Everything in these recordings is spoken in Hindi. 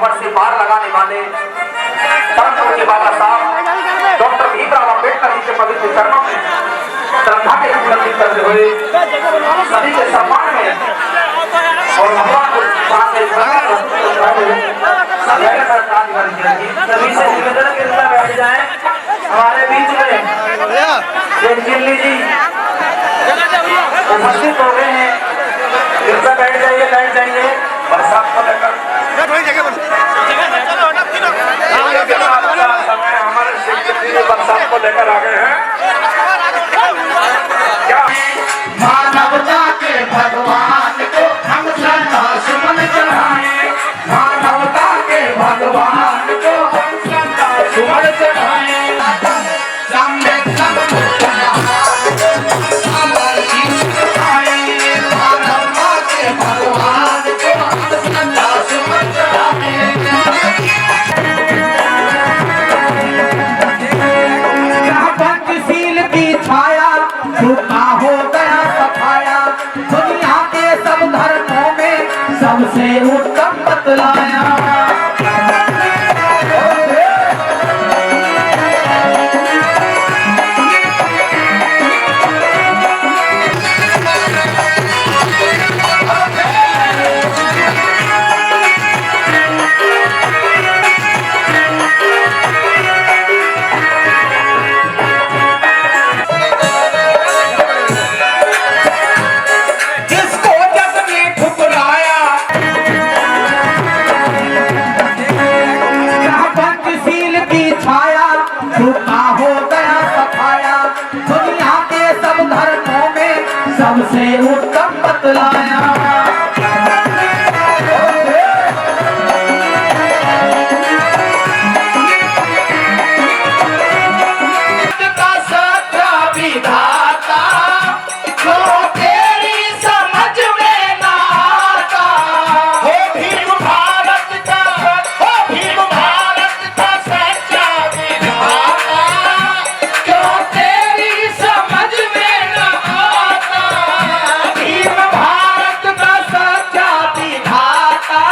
संकट से पार लगाने वाले परम पूज्य बाबा साहब डॉक्टर भीमराव अम्बेडकर जी के पवित्र चरणों में श्रद्धा के अर्पित करते हुए सभी के सम्मान में और भगवान को सभी से निवेदन के अंदर बैठ जाए। हमारे बीच में जिल्ली जी उपस्थित हो गए हैं, कृपया बैठ जाइए बरसात को लेकर समय हमारे बरसात को लेकर आ गए हैं। क्या मानवता के भगवान को हम श्रद्धा सुमन चढ़ाएं, मानवता के भगवान को हम श्रद्धा सुमन चढ़ाएं। सबसे उत्तम बतलाया सबसे उत्तम बतलाया विधाता जो तेरी समझ में ना आता हो भीम भारत का सच्चा विधाता जो तेरी समझ में ना आता। भीम भारत का सच्चा विधाता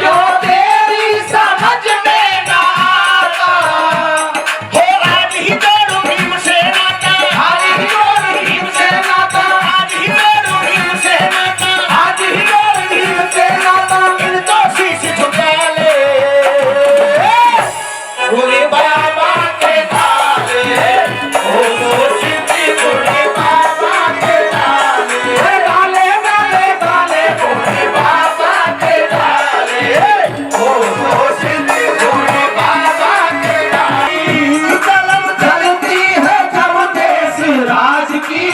जो तेरी समझ में ना आता हो आज ही जोड़ो भीम से नाता, आज ही जोड़ो भीम से नाता, आज ही जोड़ो भीम से नाता, आज ही जोड़ो भीम से नाता। इनको शीश झुका ले बोले बाबा के डाले, ओ सिद्धि बोले बाबा के डाले, डाले डाले डाले बोले बाबा के डाले, ओ सिद्धि बोले बाबा के डाले। कलम चलती है जब देश राज की,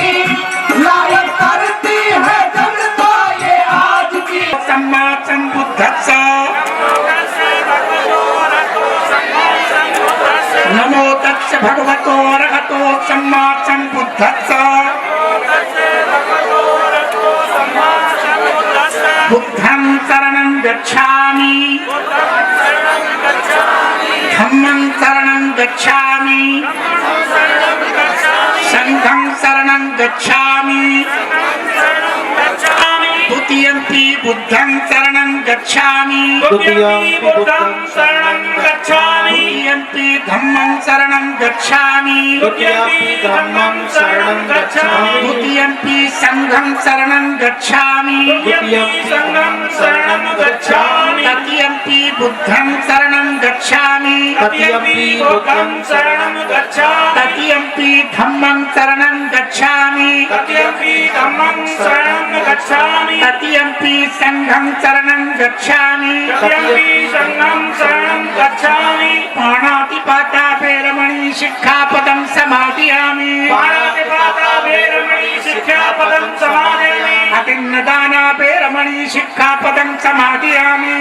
लायक करती है जब तो ये आज की। सम्मा संबुद्धस्स नमो तस्स भगवतो अरहतो सम्मा संबुद्धस्स। बुद्धं शरणं गच्छामि, धम्मं शरणं गच्छामि, संघं शरणं गच्छामि, द्वितीयंपि बुद्धं शरणं गच्छामि, द्वितीयंपि धम्मं शरणं गच्छामि, द्वितीयंपि संघं शरणं गच्छामि, तृतीयंपि बुद्धं शरणं गच्छामि, तृतीयंपि धम्मं शरणं गच्छामि, तृतीयंपि संघं शरणं गच्छामि, पाणातिपाता वैरमणि शिक्षापदं समादयामि, अतिन्नदाना वैरमणि शिक्षापदं समादयामि,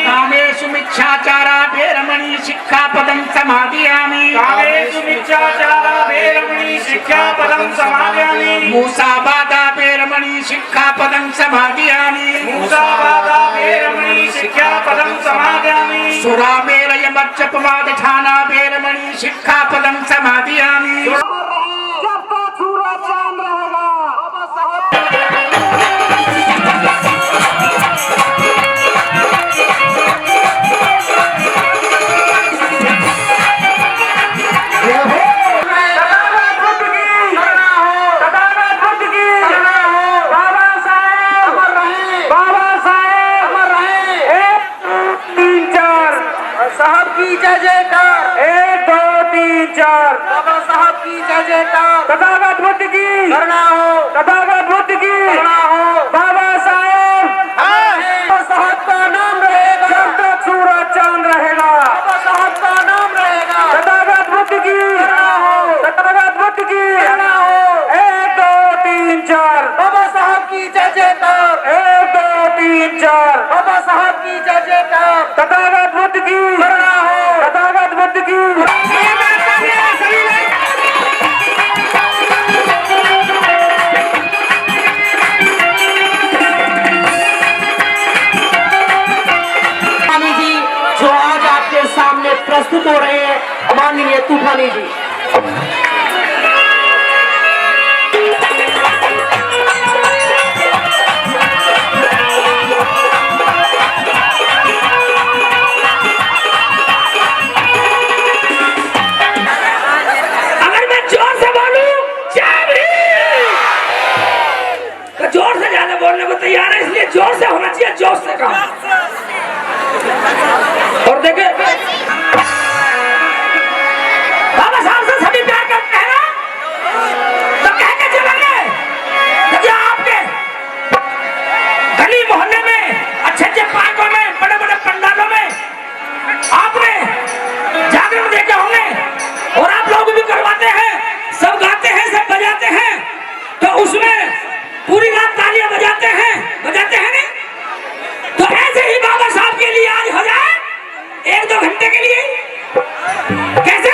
कामेषु मिच्छाचारा वैरमणि शिक्षापदं समादयामि, मूसावादा वैरमणि शिक्षापदं समादयामि, सुरामेरय मज्जपमादधाना वैरमणि शिक्षापदं समादयामि। जब तक सूरज चांद रहेगा जय जयकार। 1 2 3 4 बाबा साहब की जय जयकार। तथागत बुद्ध की करना हो, तथागत बुद्ध की करना हो। बाबा साहेब बाबा साहब का नाम रहेगा, जब तक सूरज चांद रहेगा। बाबा साहब का नाम रहेगा। तथागत बुद्ध की करना हो, तथागत बुद्ध की करना हो। 1 2 3 4 बाबा साहब की जय जयकार। 1 2 3 4 बाबा साहब की जय जयकार। तथागत बुद्ध की करना हो, तथागत बुद्ध की तूफानी जी जो आज आपके सामने प्रस्तुत हो रहे हैं, माननीय तूफानी जी। अगर मैं जोर से बोलूं जय भीम, तो जोर से ज्यादा बोलने को तैयार है, इसलिए जोर से होना चाहिए, जोर से काम। और देखे बाबा साहब से सभी प्यार करते हैं ना, तो कहने चलेंगे कि आपके गली मोहल्ले में, अच्छे अच्छे पार्कों में, बड़े बड़े पंडालों में आपने जागरण देखे होंगे, और आप लोग भी करवाते हैं, सब गाते हैं, सब बजाते हैं, तो उसमें पूरी रात तालियां बजाते हैं नहीं? तो ऐसे ही बाबा साहब के लिए आज हो जाए 1-2 घंटे के लिए, कैसे?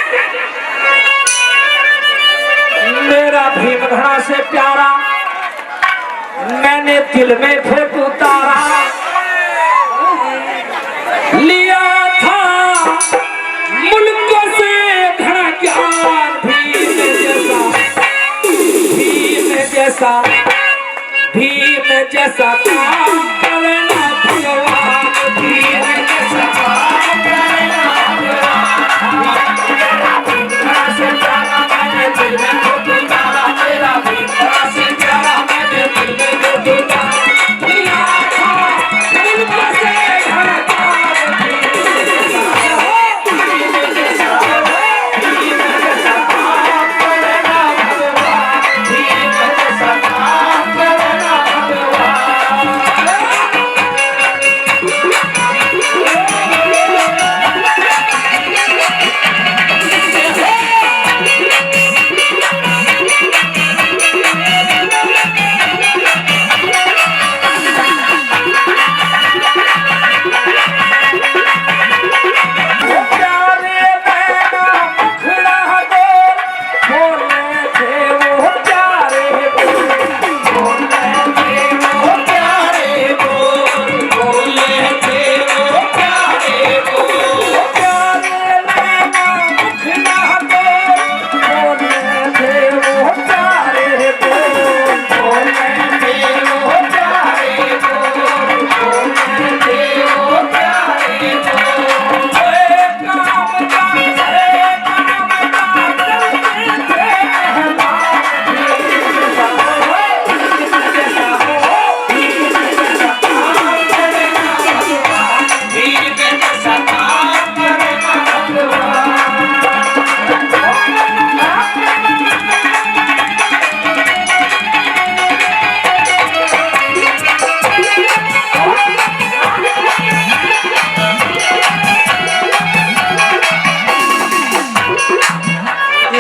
मेरा भीम घड़ा से प्यारा, मैंने दिल में फिर उतारा, लिया था मुल्क से घड़ा ज्ञान, भीम जैसा काम करना भगवान, भीम जैसा काम करना भगवान। मेरा भीम घड़ा से प्यारा, मैंने दिल में खुद उतारा, मेरा भीम घड़ा से प्यारा, मैंने दिल में खुद उतारा, लिया था मुल्क से घड़ा ज्ञान, भीम जैसा काम करना भगवान, भीम जैसा काम करना भगवान। प्यारे बहना मुखड़ा दो, बोले थे वो प्यारे बोल, बोले थे वो प्यारे बोल, बोले थे वो प्यारे बोल। प्यारे बहना मुखड़ा दो, बोले थे वो प्यारे बोल, बोले थे वो प्यारे बोल, बोले थे वो प्यारे बोल।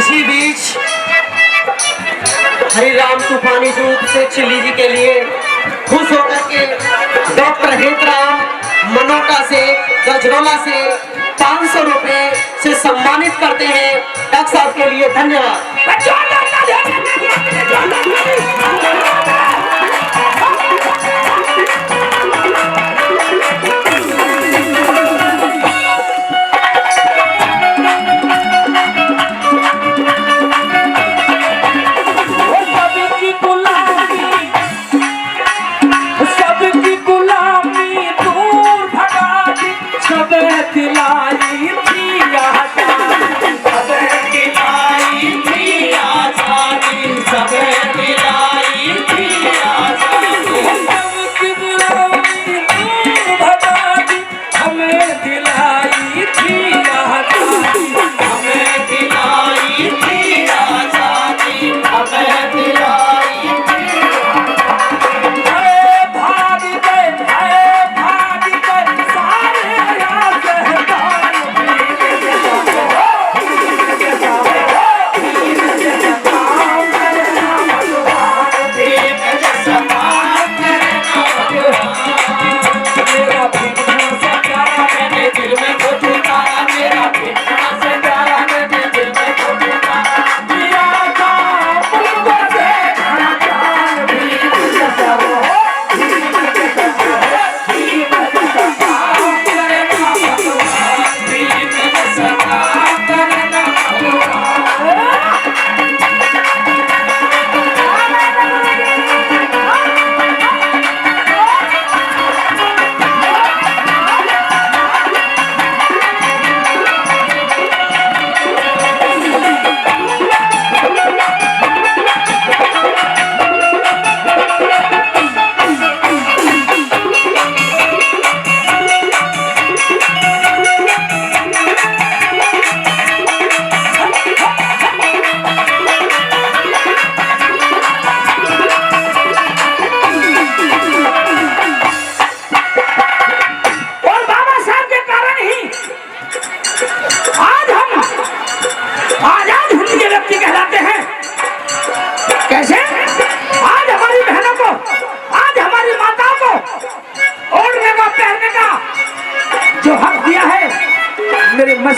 इसी बीच हरिराम तूफानी ग्रुप से चिल्ली जी के लिए खुश होकर के डॉक्टर हितराम मनोटा से गजरोला से 500 रुपए से सम्मानित करते हैं। डॉक्टर साहब के लिए धन्यवाद। सबकी गुलामी दूर भगा दी, सब दिलाई थी आजादी, सब दिलाई थी आजादी, सब दिलाई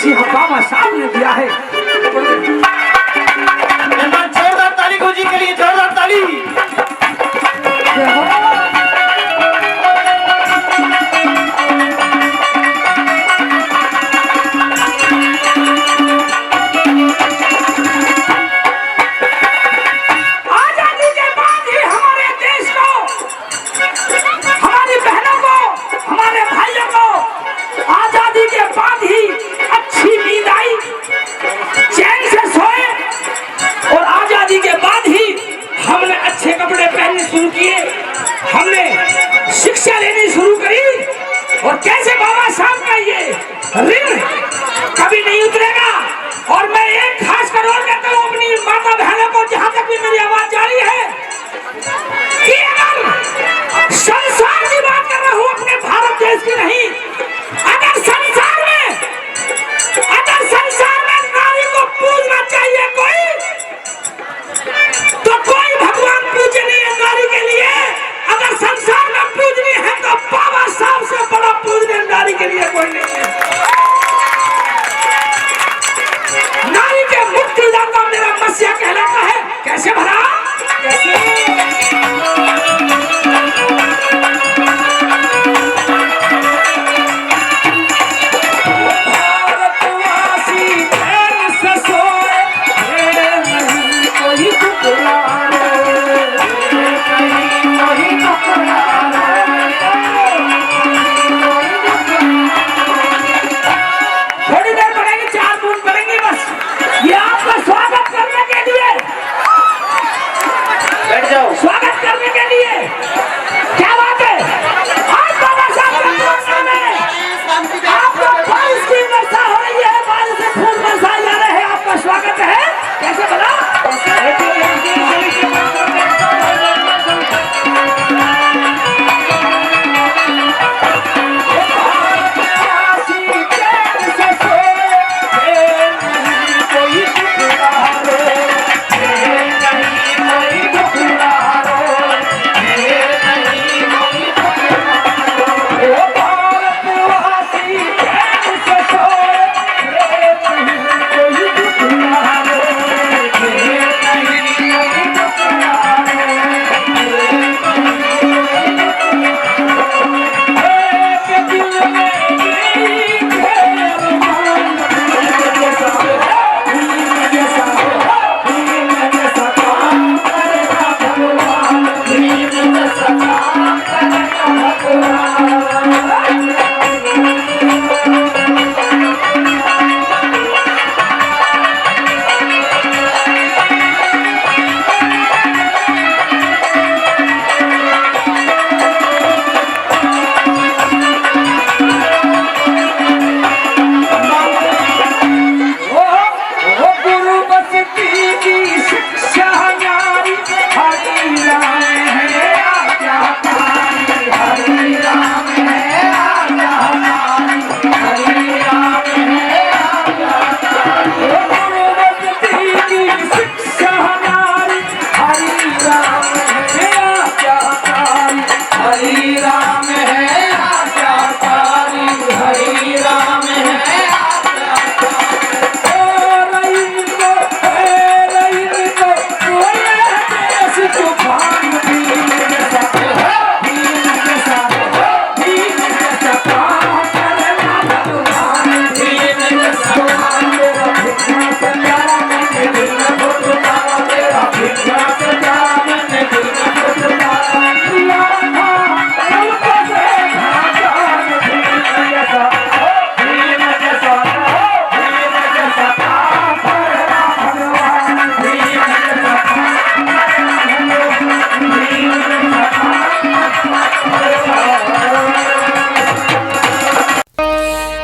मसीहा बाबा साहब ने दिया है। जोरदार ताली गुरुजी के लिए, जोरदार ताली। आजादी के बाद ही हमारे देश को, हमारी बहनों को, हमारे भाइयों को आजादी के बाद ही अच्छी नींद आई, चैन से सोए, और आजादी के बाद ही हमने अच्छे कपड़े पहनने शुरू किए, हमने शिक्षा लेनी शुरू करी। और कैसे बाबा साहब का ये ऋण कभी नहीं उतरेगा। और मैं एक खास कर और कहता हूँ अपनी माता बहनों को, जहां तक भी मेरी आवाज जा रही है, कि अगर संसार की बात कर रहा हूं, अपने भारत देश की नहीं, अगर संसार में नारी को पूजना चाहिए कोई, तो कोई भगवान पूजनीय है नारी के लिए। अगर संसार में पूजनीय है तो बाबा साहब से बड़ा पूजनीय नारी के लिए कोई नहीं है। नारी के मुक्तिदाता का मेरा मसीहा कहलाता है। कैसे भला? थोड़ी देर पड़ेगी, 4 बूंद पड़ेंगी बस, ये आपका स्वागत करने के लिए, बैठ जाओ। स्वागत करने के लिए। क्या बात है? आज बाबा साहब के प्रोग्राम में आपको बारिश की वर्षा हो रही है, बारिश से फूल बरसाए जा रहे हैं, आपका स्वागत है। कैसे बना?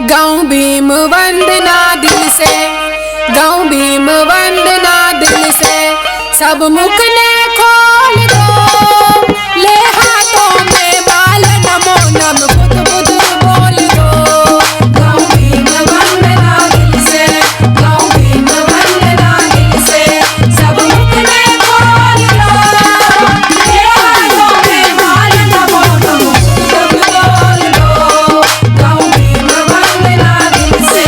गाँव भीम वंदना दिल से, गाँव भीम वंदना दिल से, सब मुख ने खोल दो, ले हाथों में बाल नमो नम बुध बुध बोल दो। गाँव भीम वंदना दिल से, गाँव भीम वंदना दिल से, सब मुख ने खोल दो, ले हाथों में बाल नमो नम बुध बुध बोल दो। गाँव भीम वंदना दिल से।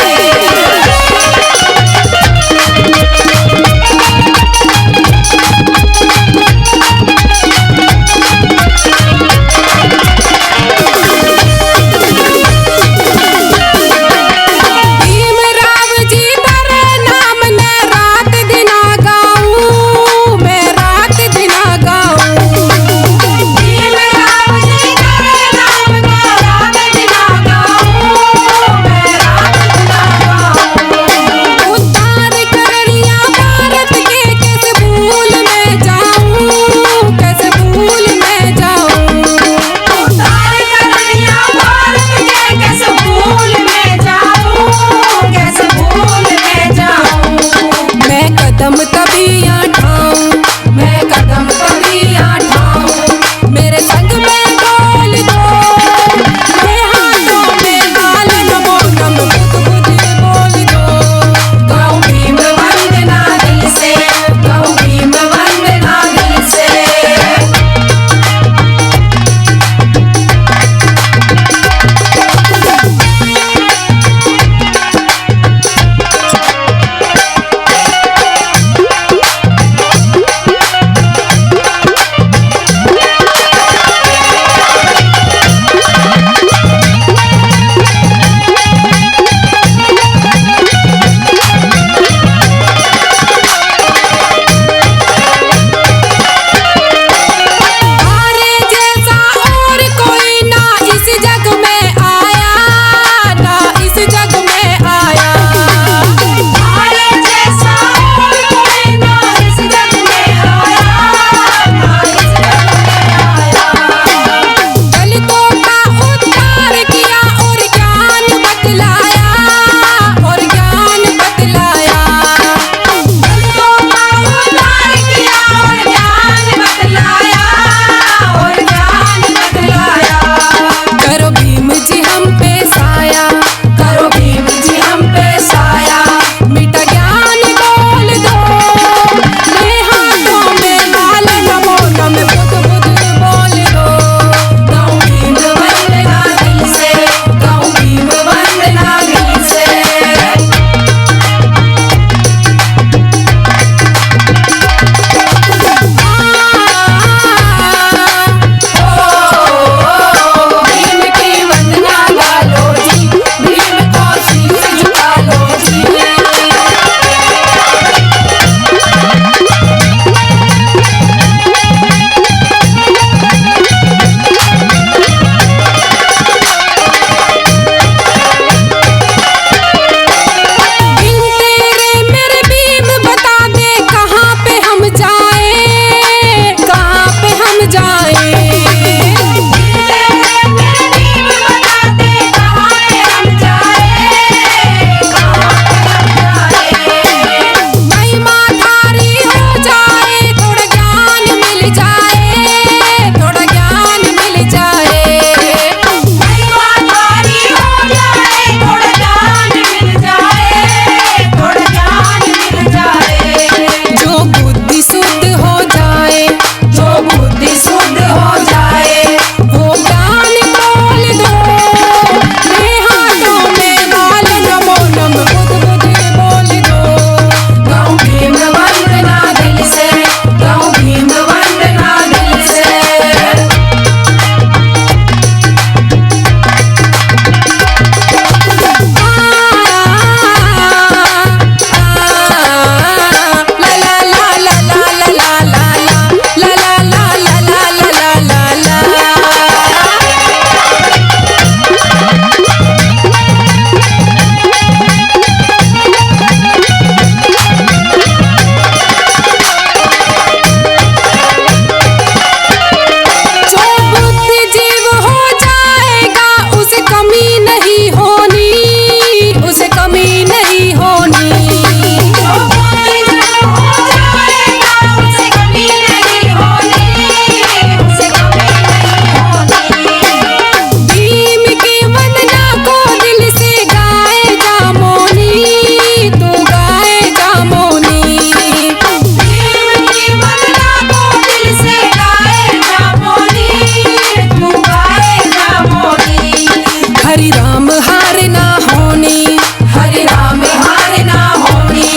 हरि राम हार ना होनी, हरि राम हार ना होनी।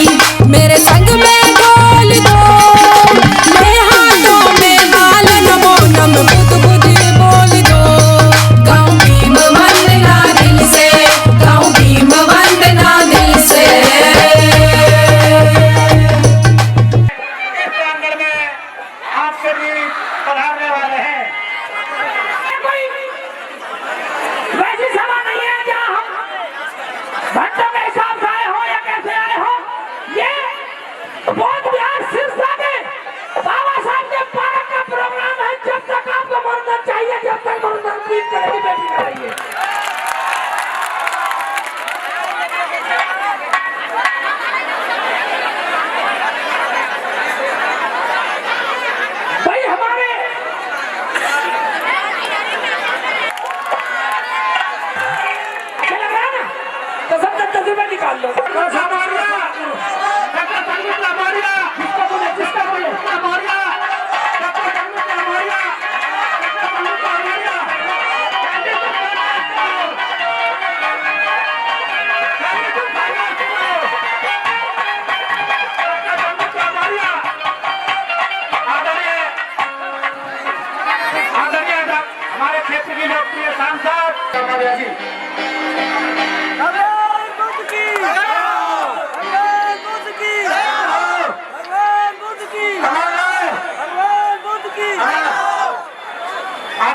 मेरे संग में ढोल दो, मेरे हाथों में माल, नमो नम बुध बुध बोल दो। गाऊं भीम वंदना दिल से, गाऊं भीम वंदना दिल से। इस प्रांगण में आप सभी पधारने वाले हैं। कोई वैसी सभा नहीं है जहाँ हम घंटों के हिसाब से आए हो या कैसे आए हो। ये बहुत बिहार सिरसा में बाबा साहब के पार्क का प्रोग्राम है। जब तक आपको मनोरंजन चाहिए, जब तक मनोरंजन की करेगी बेटी कर रही है। भाई हमारे अच्छा लग रहा है ना, तो सब तजुर्बा निकाल लो। जिसका बोले, जिसका बोले। हमारे क्षेत्र की लोकप्रिय सांसद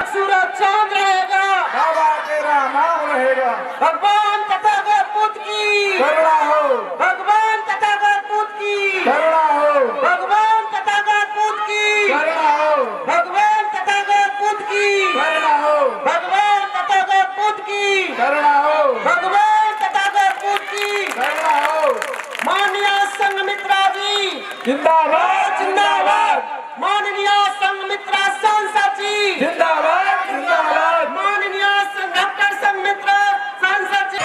सूरज चांद रहेगा, बाबा तेरा नाम रहेगा। भगवान तथागत बुद्ध की करुणा हो, भगवान तथागत बुद्ध की करुणा हो, भगवान तथागत बुद्ध की करुणा हो, भगवान तथागत बुद्ध की करुणा हो, भगवान तथागत बुद्ध की करुणा हो, भगवान तथागत बुद्ध की करुणा हो। माननीय संघमित्रा जी जिंदाबाद, जिंदाबाद। माननीय संघमित्रा सांसद जी जिंदाबाद, जिंदाबाद। माननीय डॉक्टर संघमित्रा सांसद जी।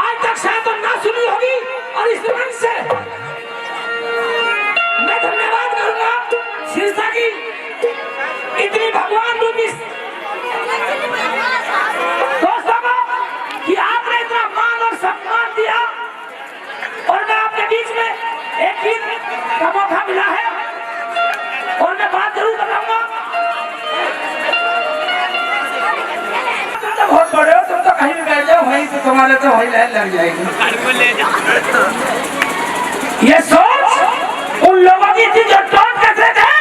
आज तक शायद तुम ना सुनी होगी, और इस मंच से मैं धन्यवाद करूंगा सिरसा की इतनी भगवान रूपी दोस्तों को कि आपने इतना मान और सम्मान दिया। और मैं आपके बीच में एक गीत का मौका मिला है और मैं बात जरूर बताऊंगा। तुम तो बहुत बड़े हो, तुम तो कहीं भी बैठ जाओ, वहीं से तुम्हारे तो वही लाइन लग जाएगी। ये सोच उन लोगों की थी जो टोट करते थे,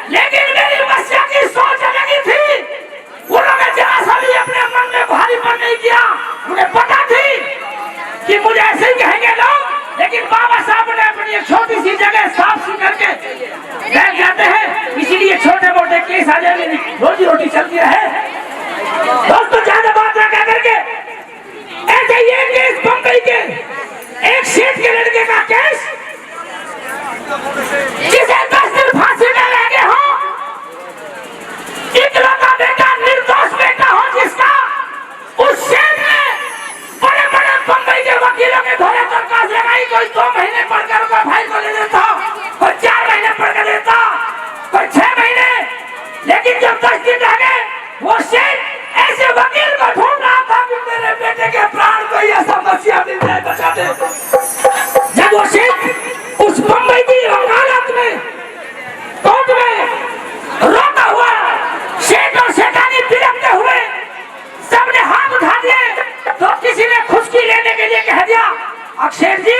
लेकिन मेरी बच्चा की सोच अलग ही थी। उन्होंने जरा सा भी अपने मन में भारीपन नहीं किया। मुझे पता थी कि मुझे ऐसे ही कहेंगे लोग, लेकिन बाबा साहब ने अपनी एक छोटी सी जगह साफ सी करके बैठ जाते हैं, इसीलिए छोटे मोटे केस आ जाए, रोजी रोटी चलती रहे। दोस्तों ज्यादा बात ना कह करके ऐसे ये केस बम्बई के एक सेठ के लड़के का केस, जिसे 10 दिन फांसी में लगे हो, इकलौता बेटा, निर्दोष बेटा हो जिसका, उस सेठ ने बड़े बड़े बम्बई के वकीलों के धोरे दरखास्त लगाई। कोई 2 महीने पढ़कर उसका भाई को ले देता, कोई 4 महीने पढ़कर देता, कोई 6 महीने। लेकिन जब 10 दिन रह गए, वो सेठ ऐसे वकील को ढूंढ रहा था कि मेरे बेटे के प्राण को यह समस्या मिल जाए, बचा दे। जब वो सेठ उस बम्बई की वकालत में कोर्ट में रोता हुआ, सेठ और सेठानी बिलखते हुए सबने हाथ उठा दिए, तो किसी ने खुशकी लेने के लिए कह दिया, अक्षर जी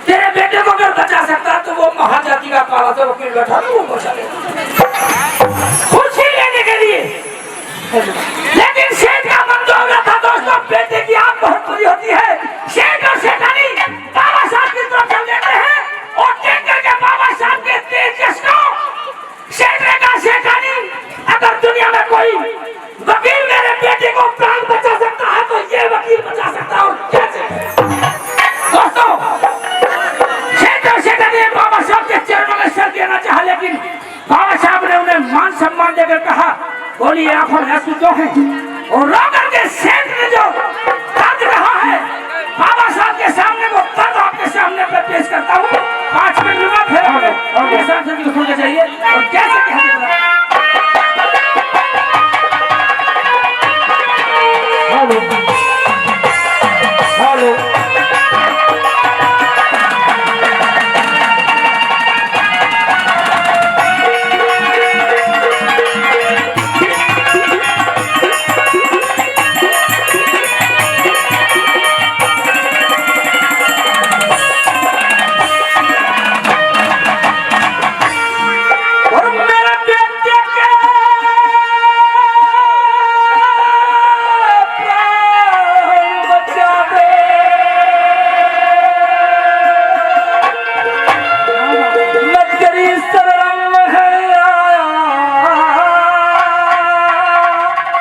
तेरे बेटे को अगर बचा सकता तो वो महाजाति का काला सा वकील बैठा था, वो बचा लेगा, खुशी लेने के लिए। लेकिन सेठ का मन तो हो गया था दोस्तों, बेटे की आंख बहुत बुरी होती है। सेठ और सेठानी बाबा साहब की तरफ चल देते हैं और देख करके बाबा साहब के तेज को सेठ ने कहा, सेठानी अगर दुनिया में कोई वकील मेरे बेटे को प्राण बचा सकता है तो ये वकील बचा सकता है। और कैसे दोस्तों, सेठ और सेठानी बाबा साहब के चरणों में सर देना चाहा, लेकिन बाबा साहब ने उन्हें मान सम्मान देकर कहा, बोलिए आंखों में आंसू क्यों है? और रो करके सेठ ने जो दर्द कहा है बाबा साहब के सामने, वो दर्द आपके सामने मैं पेश करता हूँ। 5 मिनट लूंगा, फिर और सांसद जी को सुनना चाहिए। और कैसे कहते हैं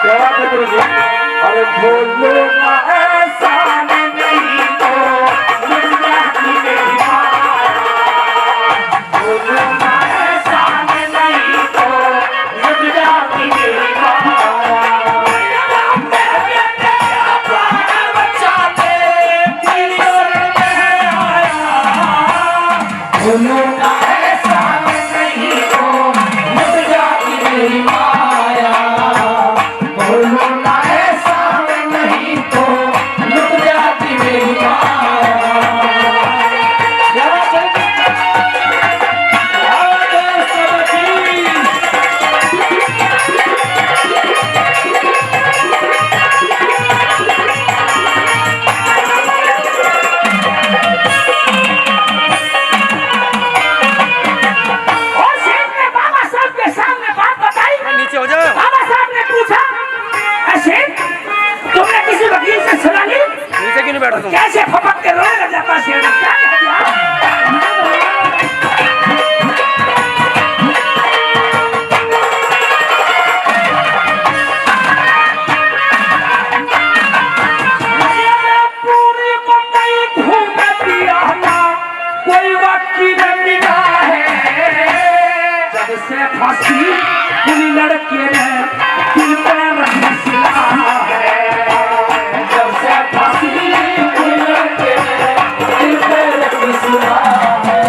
क्या बात है गुरु जी? अरे बोलो ना ऐसा नहीं तो मिट जाती मेरी माया। बोलो ना ऐसा नहीं तो मिट जाती मेरी माया। बच्चा ले शरण में आया। बोलो ना ऐसा नहीं तो मिट जाती मेरी माया। बोलो ना ऐसा नहीं तो लुट जाती मेरी माया। क्या बात है? क्या बात है सबकी? और सेठ ने बाबा साहब के सामने बात बताई। नीचे हो जा। बाबा साहब ने पूछा, सेठ तुमने किसी वकील से सुना ली? नीचे क्यों नहीं बैठा तुम? कैसे फपक के रोने लग जाता सेठ? क्या कह दिया? पूरी मुंबई घूम दिया था, कोई वकील मिला है। जब से फांसी पूरी लड़के ने दिल पे रखा है। जब से फांसी पूरी लड़के ने दिल पे रखा है।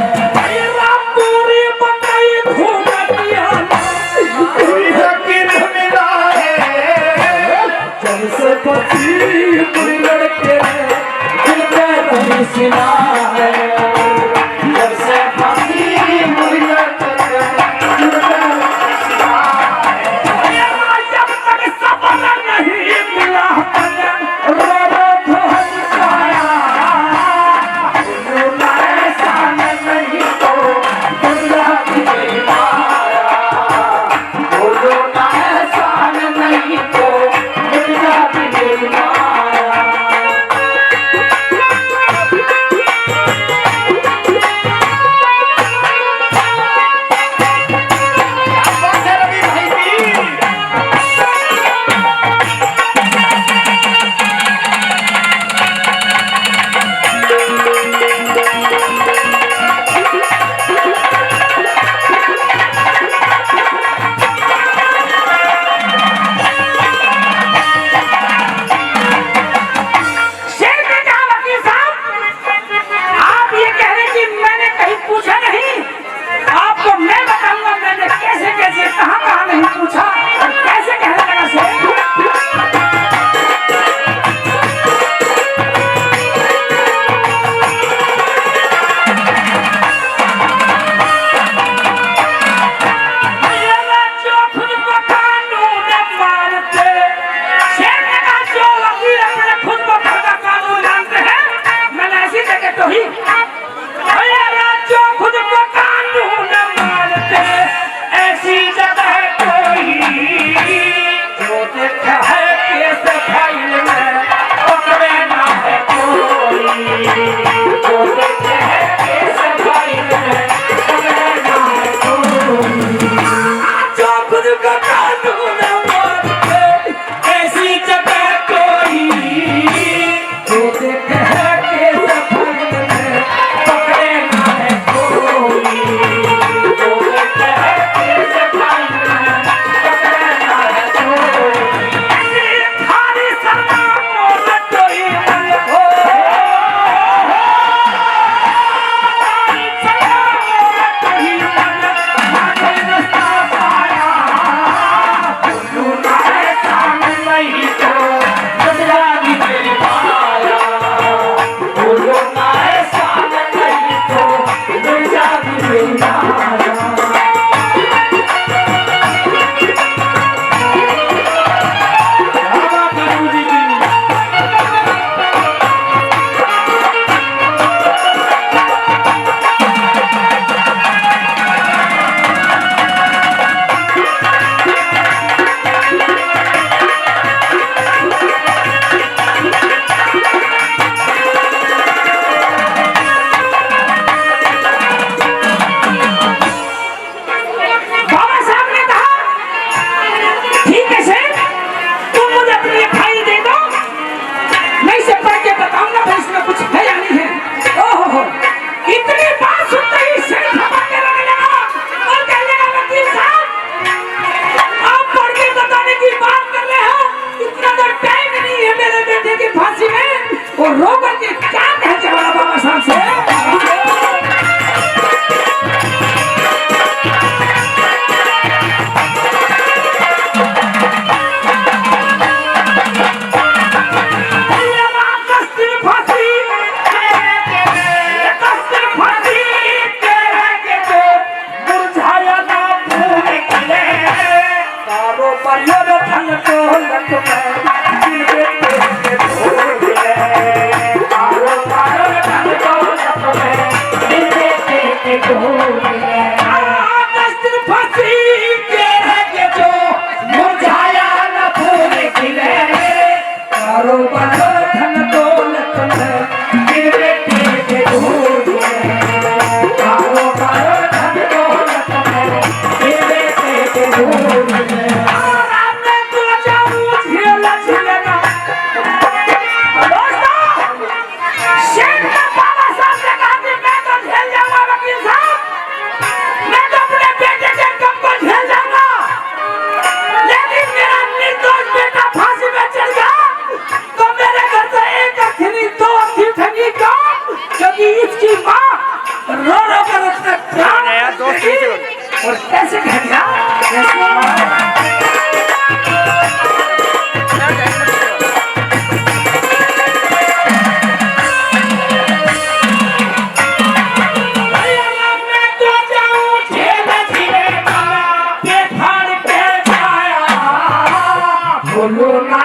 पूरी मुंबई घूम दिया था, कोई वकील मिला है। जब से फांसी पूरी लड़के ने दिल पे रखा है। जब से फांसी पूरी लड़के ने दिल पे रखा है। जब तक सफल नहीं मिला रो तो हंसाया। बोलो ना ऐसा नहीं तो दुनिया की मेरी माया। बोलो ना ऐसा नहीं तो दुनिया की मेरी माया। धन दौलत में दिल बेटे के ढूंढ ले कारो कारो धन दौलत में दिल बेटे के ढूंढ ले दस्तर फंसी के रह के जो मुरझाया न फूल खिले कारो कारो धन दौलत में दिल बेटे के ढूंढ ले कारो कारो धन दौलत में दिल बेटे के ढूंढ ले और कैसे घटिया बोलो ना